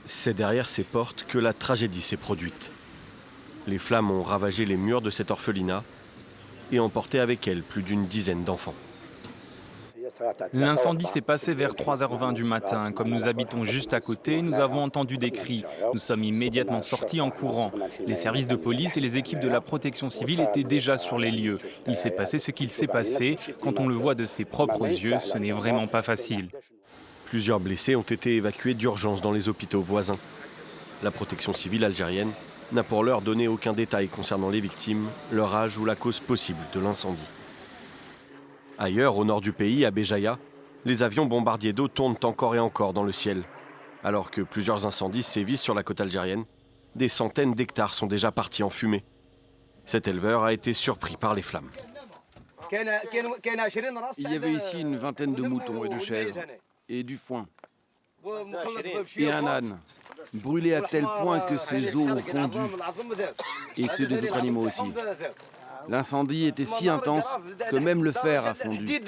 C'est derrière ces portes que la tragédie s'est produite. Les flammes ont ravagé les murs de cet orphelinat et emporté avec elles plus d'une dizaine d'enfants. L'incendie s'est passé vers 3h20 du matin. Comme nous habitons juste à côté, nous avons entendu des cris. Nous sommes immédiatement sortis en courant. Les services de police et les équipes de la protection civile étaient déjà sur les lieux. Il s'est passé ce qu'il s'est passé. Quand on le voit de ses propres yeux, ce n'est vraiment pas facile. Plusieurs blessés ont été évacués d'urgence dans les hôpitaux voisins. La protection civile algérienne n'a pour l'heure donné aucun détail concernant les victimes, leur âge ou la cause possible de l'incendie. Ailleurs, au nord du pays, à Béjaïa, les avions bombardiers d'eau tournent encore et encore dans le ciel. Alors que plusieurs incendies sévissent sur la côte algérienne, des centaines d'hectares sont déjà partis en fumée. Cet éleveur a été surpris par les flammes. Il y avait ici une vingtaine de moutons et de chèvres, et du foin, et un âne, brûlé à tel point que ses os ont fondu, et ceux des autres animaux aussi. L'incendie était si intense que même le fer a fondu.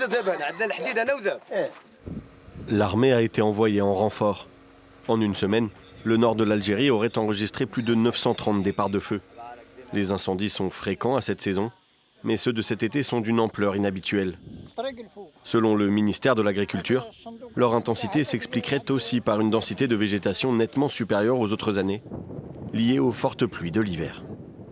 L'armée a été envoyée en renfort. En une semaine, le nord de l'Algérie aurait enregistré plus de 930 départs de feu. Les incendies sont fréquents à cette saison, mais ceux de cet été sont d'une ampleur inhabituelle. Selon le ministère de l'Agriculture, leur intensité s'expliquerait aussi par une densité de végétation nettement supérieure aux autres années, liée aux fortes pluies de l'hiver.